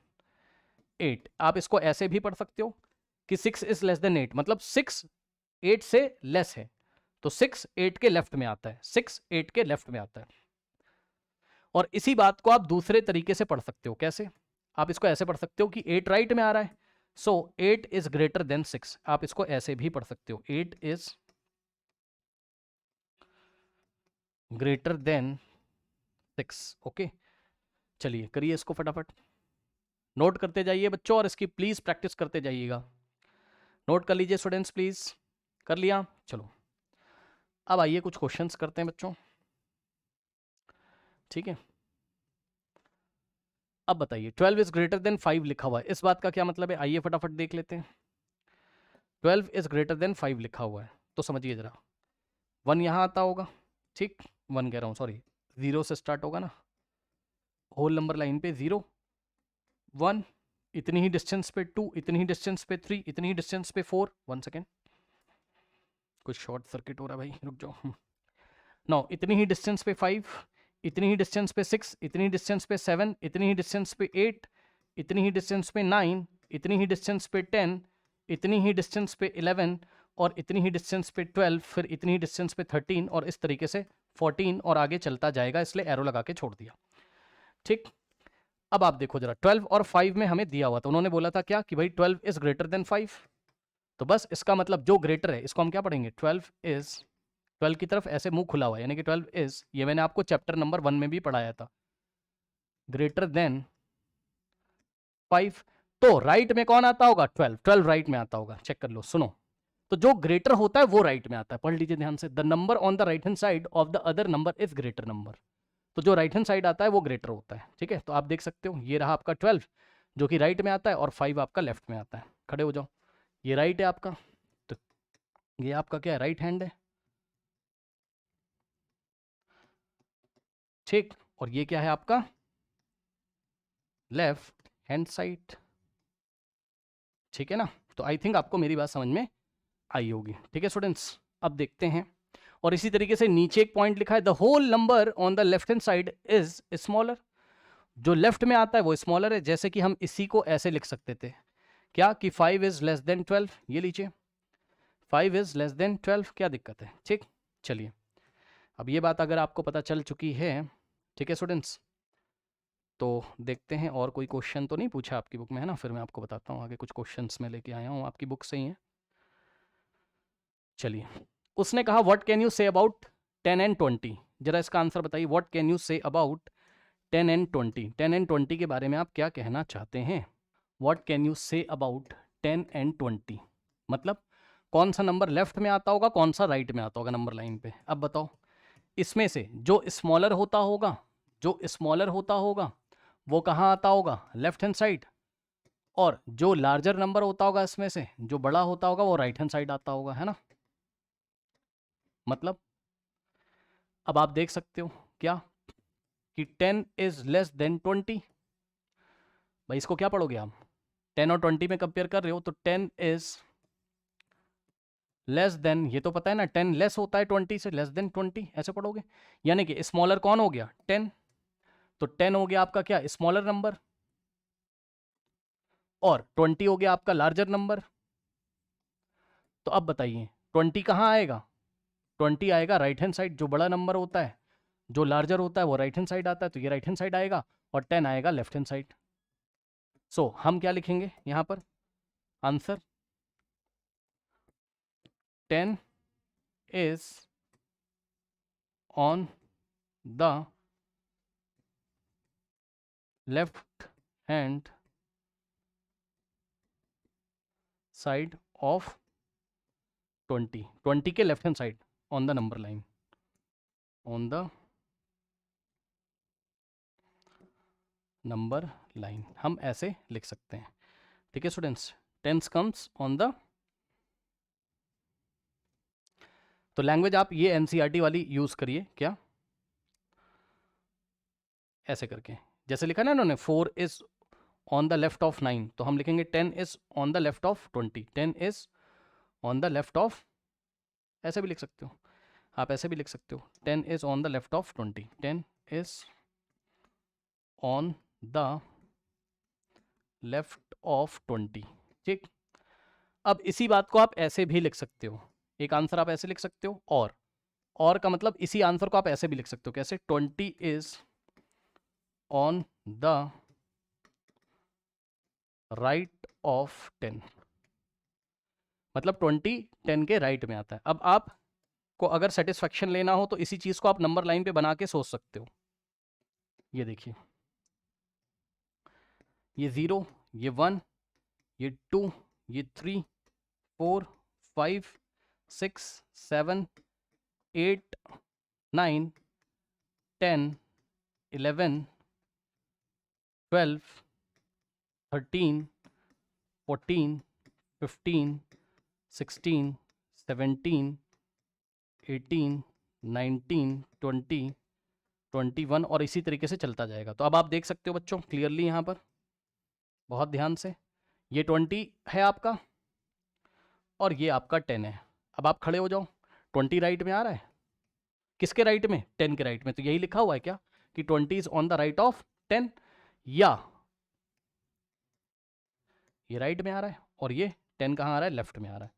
Speaker 1: 8। आप इसको ऐसे भी पढ़ सकते हो कि 6 इज लेस देन 8, मतलब 6 8 से लेस है, तो 6 8 के लेफ्ट में आता है, 6 8 के लेफ्ट में आता है। और इसी बात को आप दूसरे तरीके से पढ़ सकते हो। कैसे? आप इसको ऐसे पढ़ सकते हो कि 8 राइट में आ रहा है, सो 8 इज ग्रेटर देन 6। आप इसको ऐसे भी पढ़ सकते हो, 8 इज ग्रेटर देन 6। ओके, चलिए करिए इसको फटाफट, नोट करते जाइए बच्चों, और इसकी प्लीज प्रैक्टिस करते जाइएगा। नोट कर लीजिए स्टूडेंट्स प्लीज। कर लिया? चलो अब आइए कुछ क्वेश्चंस करते हैं बच्चों, ठीक है? अब बताइए 12 इज ग्रेटर देन 5 लिखा हुआ है, इस बात का क्या मतलब है? आइए फटाफट देख लेते हैं। 12 इज ग्रेटर देन 5 लिखा हुआ है, तो समझिए जरा। 1 यहाँ आता होगा, ठीक? 1 कह रहा हूँ, सॉरी, 0 से स्टार्ट होगा ना, होल नंबर लाइन पे 0 1, इतनी ही डिस्टेंस पे 2, इतनी ही डिस्टेंस पे 3, इतनी ही डिस्टेंस पे 4। 1 सेकेंड, कुछ शॉर्ट सर्किट हो रहा है भाई, रुक जाओ। नो, इतनी ही डिस्टेंस पे 5, इतनी ही डिस्टेंस पे 6, इतनी ही डिस्टेंस पे 7, इतनी ही डिस्टेंस पे 8, इतनी ही डिस्टेंस पे 9, इतनी ही डिस्टेंस पे 10, इतनी ही डिस्टेंस पे 11, और इतनी ही डिस्टेंस पे 12, फिर इतनी ही डिस्टेंस पे 13, और इस तरीके से 14 और आगे चलता जाएगा, इसलिए एरो लगा के छोड़ दिया, ठीक? अब आप देखो जरा, 12 और 5 में हमें दिया हुआ था, उन्होंने बोला था क्या कि भाई 12 इज ग्रेटर देन 5, तो बस इसका मतलब जो ग्रेटर है इसको हम क्या पढ़ेंगे? 12 की तरफ ऐसे मुंह खुला हुआ है, यानी कि 12 इज, ये मैंने आपको चैप्टर नंबर 1 में भी पढ़ाया था, ग्रेटर देन 5। तो राइट में कौन आता होगा? 12 राइट में आता होगा, चेक कर लो। सुनो, तो जो ग्रेटर होता है वो राइट में आता है, पढ़ लीजिए ध्यान से। The number on the right hand side of the other number is greater number. तो जो राइट हैंड साइड आता है वो ग्रेटर होता है, ठीक है? तो आप देख सकते हो, ये रहा आपका 12 जो कि राइट में आता है, और 5 आपका लेफ्ट में आता है। खड़े हो जाओ, ये राइट है आपका, तो ये आपका क्या है? राइट हैंड है, ठीक? और ये क्या है आपका? लेफ्ट हैंड साइड, ठीक है ना? तो आई थिंक आपको मेरी बात समझ में आई होगी, ठीक है स्टूडेंट्स? अब देखते हैं, और इसी तरीके से नीचे एक पॉइंट लिखा है, the whole number on the left hand side is smaller. जो लेफ्ट में आता है वो स्मॉलर है, जैसे कि हम इसी को ऐसे लिख सकते थे, क्या कि 5 इज लेस देन 12। ये लीजिए, 5 इज लेस देन 12, क्या दिक्कत है? ठीक, चलिए अब ये बात अगर आपको पता चल चुकी है, ठीक है स्टूडेंट्स, तो देखते हैं और कोई क्वेश्चन तो नहीं पूछा आपकी बुक में, है ना? फिर मैं आपको बताता हूँ आगे, कुछ क्वेश्चंस मैं लेके आया हूँ, आपकी बुक से ही है। चलिए, उसने कहा what can you say about 10 and 20। जरा इसका आंसर बताइए, what can you say about 10 and 20। 10 and 20 के बारे में आप क्या कहना चाहते हैं? What can you say about 10 and 20, मतलब कौन सा नंबर लेफ्ट में आता होगा, कौन सा राइट में आता होगा नंबर लाइन पे? अब बताओ, इसमें से जो स्मॉलर होता होगा, जो स्मॉलर होता होगा वो कहाँ आता होगा? Left hand side. और जो लार्जर नंबर होता होगा इसमें से, जो बड़ा होता होगा, वो राइट हैंड साइड आता होगा, है ना? मतलब अब आप देख सकते हो क्या कि 10 इज लेस देन 20। भाई इसको क्या पढ़ोगे आप? 10 और 20 में कंपेयर कर रहे हो, तो 10 इज लेस देन, ये तो पता है ना, 10 लेस होता है 20 से, लेस देन 20 ऐसे पढ़ोगे। यानी कि स्मॉलर कौन हो गया? 10। तो 10 हो गया आपका क्या? स्मॉलर नंबर, और 20 हो गया आपका लार्जर नंबर। तो अब बताइए 20 कहाँ आएगा? 20 आएगा राइट हैंड साइड, जो बड़ा नंबर होता है, जो लार्जर होता है वो राइट हैंड साइड आता है, तो ये राइट हैंड साइड आएगा, और 10 आएगा लेफ्ट हैंड साइड। सो हम क्या लिखेंगे यहां पर answer? 10 is on the left hand side of 20, 20 के left hand side on the number line, on the number line, हम ऐसे लिख सकते हैं। ठीक है students, tens comes on the, तो लैंग्वेज आप ये एनसीईआरटी वाली यूज करिए, क्या ऐसे करके, जैसे लिखा ना इन्होंने 4 is on the left of 9, तो हम लिखेंगे 10 is on the left of 20, 10 is on the left of, ऐसे भी लिख सकते हो आप, ऐसे भी लिख सकते हो 10 is on the left of 20, 10 is on the left of 20। ठीक, अब इसी बात को आप ऐसे भी लिख सकते हो, एक आंसर आप ऐसे लिख सकते हो, और का मतलब इसी आंसर को आप ऐसे भी लिख सकते हो, कैसे 20 is on the right of 10, मतलब 20 10 के राइट में आता है। अब आप को अगर सेटिस्फेक्शन लेना हो तो इसी चीज को आप नंबर लाइन पे बना के सोच सकते हो। ये देखिए, ये 0, ये 1, ये 2, ये 3, 4, 5, 6, 7, 8, 9, 10, 11, 12, 13, 14, 15, 16, 17, 18, 19, 20, 21 और इसी तरीके से चलता जाएगा। तो अब आप देख सकते हो बच्चों क्लियरली यहाँ पर, बहुत ध्यान से, ये 20 है आपका और ये आपका 10 है। अब आप खड़े हो जाओ, 20 राइट में आ रहा है, किसके राइट में, 10 के राइट में, तो यही लिखा हुआ है क्या कि 20 is on the right of 10, या ये राइट में आ रहा है और ये 10 कहाँ आ रहा है, लेफ्ट में आ रहा है,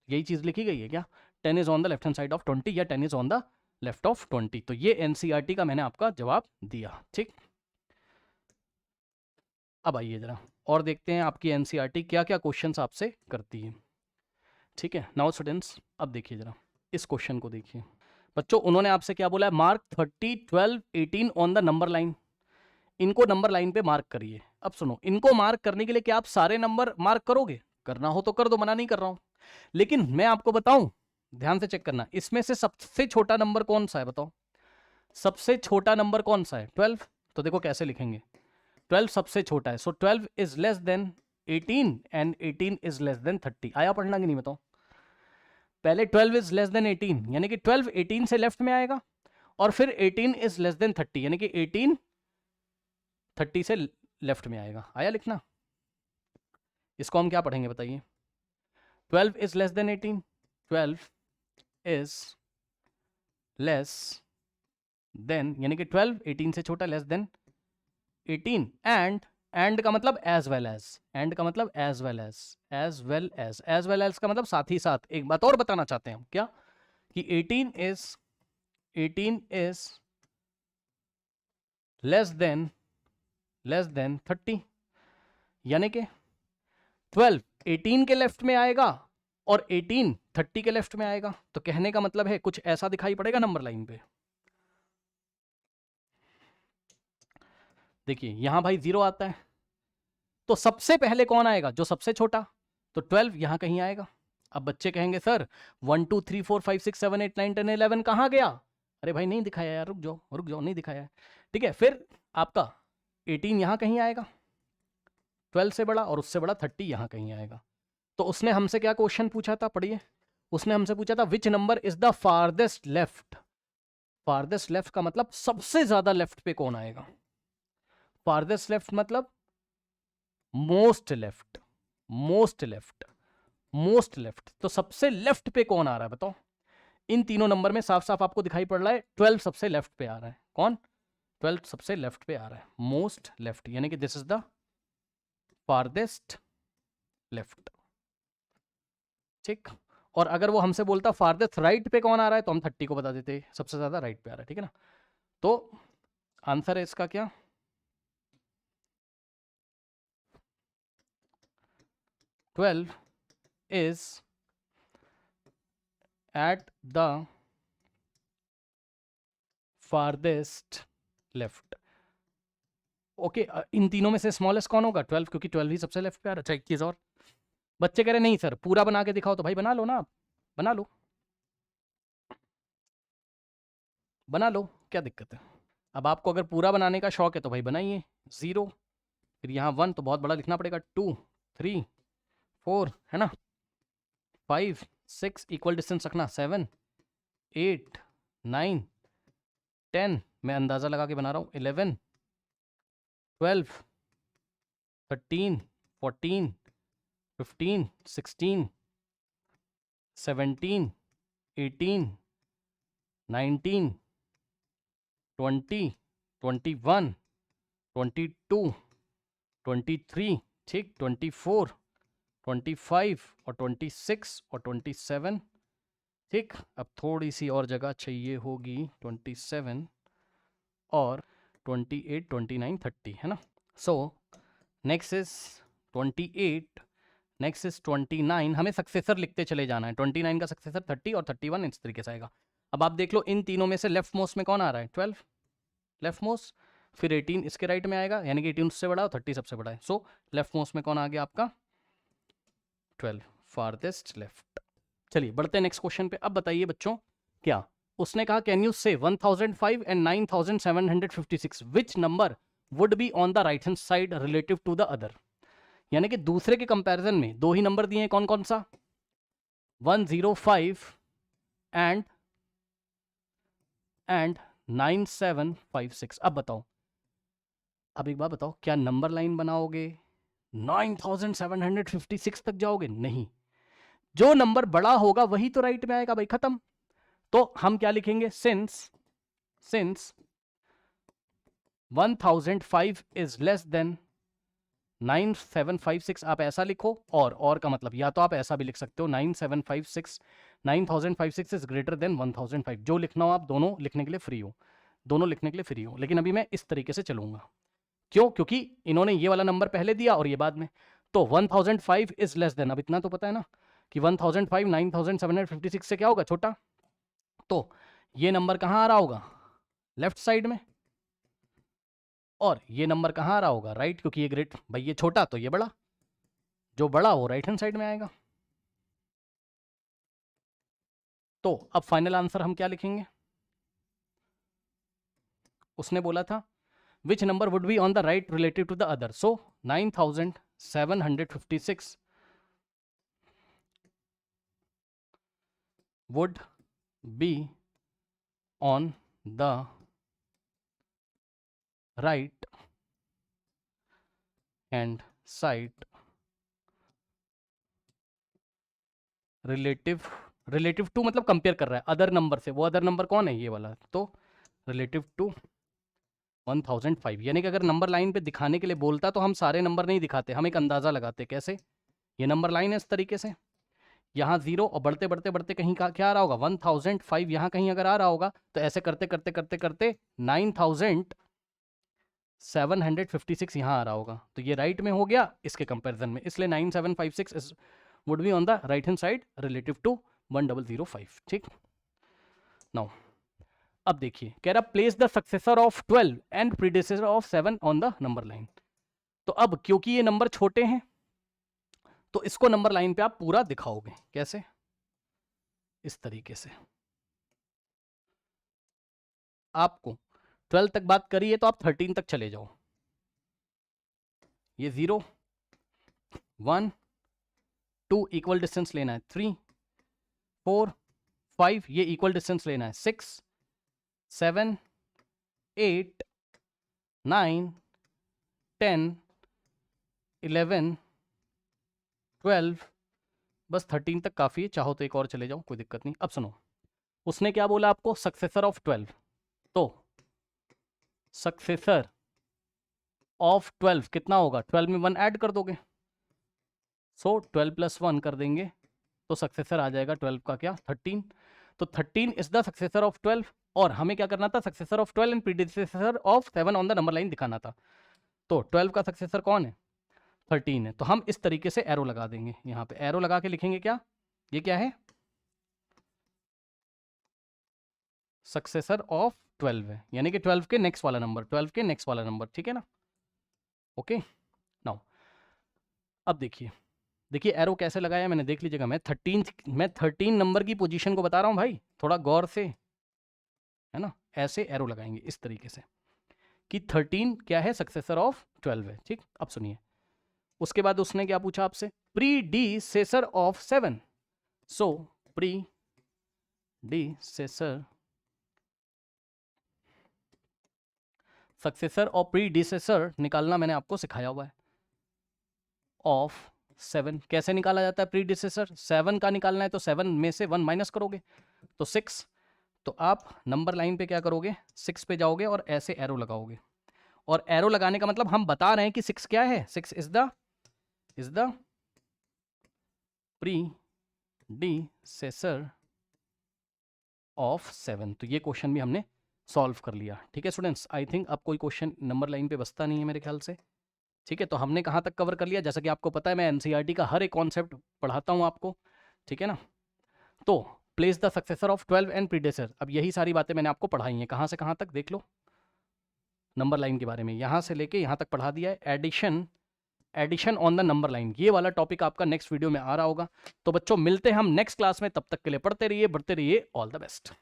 Speaker 1: यही चीज लिखी गई है क्या, 10 is on the left hand side of 20 या 10 is on the left of 20। तो ये एनसीईआरटी का मैंने आपका जवाब दिया। ठीक, अब आइए जरा और देखते हैं आपकी एनसीईआरटी क्या क्या क्वेश्चंस आपसे करती है। ठीक है, नाउ स्टूडेंट्स अब देखिए जरा इस क्वेश्चन को देखिए बच्चों, उन्होंने आपसे क्या बोला है, mark 30, 12, 18 on the number line, इनको नंबर लाइन पे मार्क करिए। अब सुनो, इनको मार्क करने के लिए क्या आप सारे नंबर मार्क करोगे, करना हो तो कर दो, मना नहीं कर रहा हूं, लेकिन मैं आपको बताऊं, ध्यान से चेक करना, इसमें से सबसे छोटा नंबर कौन सा है बताओ, सबसे छोटा नंबर कौन सा है, 12, तो देखो कैसे लिखेंगे, 12 सबसे छोटा है, सो 12 is less than 18 and 18 is less than 30। आया पढ़ना कि नहीं बताओ, पहले 12 इज लेस देन 18 यानी कि 12 18 से लेफ्ट में आएगा, और फिर 18 इज लेस देन 30 यानी कि 18 30 से लेफ्ट में आएगा। आया लिखना, इसको हम क्या पढ़ेंगे बताइए, 12 is less than 18, 12 is less than यानी कि 12 18 से छोटा, लेस देन 18, एंड का मतलब एज वेल एज, एंड का मतलब as well as, as well as, as well as का मतलब साथ ही साथ। एक बात और बताना चाहते हैं हम, क्या कि 18 इज लेस देन 30, यानी कि 12 18 के लेफ्ट में आएगा और 18 30 के लेफ्ट में आएगा। तो कहने का मतलब है कुछ ऐसा दिखाई पड़ेगा नंबर लाइन पे, देखिए यहां भाई 0 आता है, तो सबसे पहले कौन आएगा, जो सबसे छोटा, तो 12 यहां कहीं आएगा। अब बच्चे कहेंगे सर 1 2 3 4 5 6 7 8 9 10 11 कहां गया, अरे भाई नहीं दिखाया यार, रुक जाओ नहीं दिखाया है। ठीक है, फिर आपका 18 यहां कहीं आएगा 12 से बड़ा, और उससे बड़ा 30 यहां कहीं आएगा। तो उसने हमसे क्या क्वेश्चन पूछा था, पढ़िए, उसने हमसे पूछा था which number is the farthest left, farthest left का मतलब सबसे ज्यादा लेफ्ट पे कौन आएगा, फारदेस्ट लेफ्ट मतलब most left, most left, most left, तो सबसे लेफ्ट पे कौन आ रहा है बताओ, इन तीनों नंबर में साफ साफ आपको दिखाई पड़ रहा है 12 सबसे लेफ्ट पे आ रहा है, कौन, 12 सबसे लेफ्ट पे आ रहा है, मोस्ट लेफ्ट, यानी कि this is the farthest left. ठीक, और अगर वो हमसे बोलता फारदेस्ट राइट पे कौन आ रहा है, तो हम 30 को बता देते सबसे ज्यादा राइट पे आ रहा है। ठीक है ना, तो आंसर है इसका क्या, 12 is at the farthest left। Okay, इन तीनों में से स्मॉलेस्ट कौन होगा, 12, क्योंकि 12 ही सबसे लेफ्ट पे आ रहा है। अच्छा एक चीज और, बच्चे कह रहे नहीं सर पूरा बना के दिखाओ, तो भाई बना लो ना, आप बना लो, बना लो, क्या दिक्कत है। अब आपको अगर पूरा बनाने का शौक है तो भाई बनाइए। 0, फिर यहाँ 1 तो बहुत बड़ा लिखना पड़ेगा, 2 3 4 है ना, 5 6 इक्वल डिस्टेंस रखना, 7 8 9 10, मैं अंदाज़ा लगा के बना रहा हूँ, 11 12 13 14 15 16 17 18 19 20 21 22 23, ठीक, 24 25 और 26 और 27, ठीक। अब थोड़ी सी और जगह चाहिए होगी, 27 और 28 29 30 है ना। So next is 28, next is 29, हमें सक्सेसर लिखते चले जाना है। 29 का सक्सेसर 30 और 31 इस तरीके से आएगा। अब आप देख लो इन तीनों में से लेफ्ट मोस्ट में कौन आ रहा है, 12 लेफ्ट मोस्ट, फिर 18 इसके राइट में आएगा, यानी कि 18 उससे बड़ा और 30 सबसे बड़ा है। सो लेफ्ट मोस्ट में कौन आ गया आपका, 12, फारदेस्ट लेफ्ट। चलिए बढ़ते हैं नेक्स्ट क्वेश्चन पे। अब बताइए बच्चों, क्या उसने कहा can you say 1005 and 9756 which number would be on the right hand side relative to the other, यानी कि दूसरे के कंपैरिजन में दो ही नंबर दिए हैं, कौन कौन सा, 105 एंड 9756। अब बताओ, अब एक बात बताओ, क्या नंबर लाइन बनाओगे 9756 तक जाओगे, नहीं, जो नंबर बड़ा होगा वही तो राइट में आएगा भाई, खत्म। तो हम क्या लिखेंगे, सिंस 1005 इज लेस देन 9756, आप ऐसा लिखो, और का मतलब या तो आप ऐसा भी लिख सकते हो 9056 इज ग्रेटर देन 1005, जो लिखना हो आप, दोनों लिखने के लिए फ्री हो, दोनों लिखने के लिए फ्री हो। लेकिन अभी मैं इस तरीके से चलूंगा, क्यों, क्योंकि इन्होंने ये वाला नंबर पहले दिया और ये बाद में, तो 1005 इज लेस देन, अब इतना तो पता है ना कि 1005 9756 से क्या होगा, छोटा, तो ये नंबर कहाँ आ रहा होगा, लेफ्ट साइड में, और ये नंबर कहाँ आ रहा होगा, राइट, क्योंकि ये ग्रेट, भाई ये छोटा तो ये बड़ा, जो बड़ा वो राइट हैंड साइड में आएगा। तो अब फाइनल आंसर हम क्या लिखेंगे, उसने बोला था which number would be on the right relative to the other, so 9756 would be on the right hand side relative to, मतलब कंपेयर कर रहा है अदर नंबर से, वो अदर नंबर कौन है, ये वाला, तो रिलेटिव टू 1005, यानी कि अगर नंबर लाइन पे दिखाने के लिए बोलता तो हम सारे नंबर नहीं दिखाते, हम एक अंदाजा लगाते, कैसे, ये नंबर लाइन है इस तरीके से, यहाँ 0 और बढ़ते बढ़ते बढ़ते कहीं का क्या आ रहा होगा 1005, यहाँ कहीं अगर आ रहा होगा, तो ऐसे करते करते करते करते 9756 यहाँ आ रहा होगा, तो ये राइट में हो गया इसके कंपैरिजन में, इसलिए 9756 would be on the right hand side relative to 1005, ठीक। नाउ अब देखिए, कह रहा place the successor of 12 and predecessor of 7 on the number line. तो अब क्योंकि ये नंबर छोटे हैं तो इसको नंबर लाइन पे आप पूरा दिखाओगे, कैसे, इस तरीके से। आपको 12 तक बात करी है तो आप 13 तक चले जाओ, ये 0 1 2 इक्वल डिस्टेंस लेना है, 3 4 5 ये इक्वल डिस्टेंस लेना है, 6 7 8 9 10 11 12, बस 13 तक काफ़ी है, चाहो तो एक और चले जाओ, कोई दिक्कत नहीं। अब सुनो, उसने क्या बोला आपको, सक्सेसर ऑफ 12, तो सक्सेसर ऑफ 12 कितना होगा, 12 में 1 ऐड कर दोगे, सो 12 + 1 कर देंगे तो सक्सेसर आ जाएगा 12 का क्या, 13, तो 13 इज द सक्सेसर ऑफ 12, और हमें क्या करना था, successor of 12 and predecessor of 7 on the number line दिखाना था, तो 12 का सक्सेसर कौन है, 13 है, तो हम इस तरीके से एरो लगा देंगे, यहाँ पे एरो लगा के लिखेंगे क्या, ये क्या है, सक्सेसर ऑफ 12 है, यानी कि 12 के नेक्स्ट वाला नंबर, 12 के नेक्स्ट वाला नंबर, ठीक है ना, ओके। नाउ अब देखिए, देखिए एरो कैसे लगाया मैंने, देख लीजिएगा। मैं 13 नंबर की पोजीशन को बता रहा हूँ भाई, थोड़ा गौर से, है ना। ऐसे एरो लगाएंगे इस तरीके से कि 13 क्या है, सक्सेसर ऑफ 12 है। ठीक, अब सुनिए। उसके बाद उसने क्या पूछा आपसे, predecessor of 7। So predecessor, successor और प्रीडिसेसर निकालना मैंने आपको सिखाया हुआ है। ऑफ 7 कैसे निकाला जाता है प्रीडिसेसर, 7 का निकालना है तो 7 में से 1 माइनस करोगे तो 6। तो आप नंबर लाइन पे क्या करोगे, 6 पे जाओगे और ऐसे एरो लगाओगे। और एरो लगाने का मतलब हम बता रहे हैं कि 6 क्या है, 6 इज द प्रीडिसेसर ऑफ 7। तो ये क्वेश्चन भी हमने सॉल्व कर लिया। ठीक है स्टूडेंट्स, आई थिंक अब कोई क्वेश्चन नंबर लाइन पे बचता नहीं है मेरे ख्याल से। ठीक है, तो हमने कहाँ तक कवर कर लिया, जैसा कि आपको पता है मैं एनसीईआरटी का हर एक कॉन्सेप्ट पढ़ाता हूँ आपको। ठीक है ना। तो place the successor of 12 and predecessor, अब यही सारी बातें मैंने आपको पढ़ाई हैं। कहाँ से कहाँ तक देख लो, नंबर लाइन के बारे में यहाँ से लेके यहाँ तक पढ़ा दिया है। Addition on the number line, ये वाला टॉपिक आपका नेक्स्ट वीडियो में आ रहा होगा। तो बच्चों मिलते हैं हम नेक्स्ट क्लास में, तब तक के लिए पढ़ते रहिए, बढ़ते रहिए। All the best.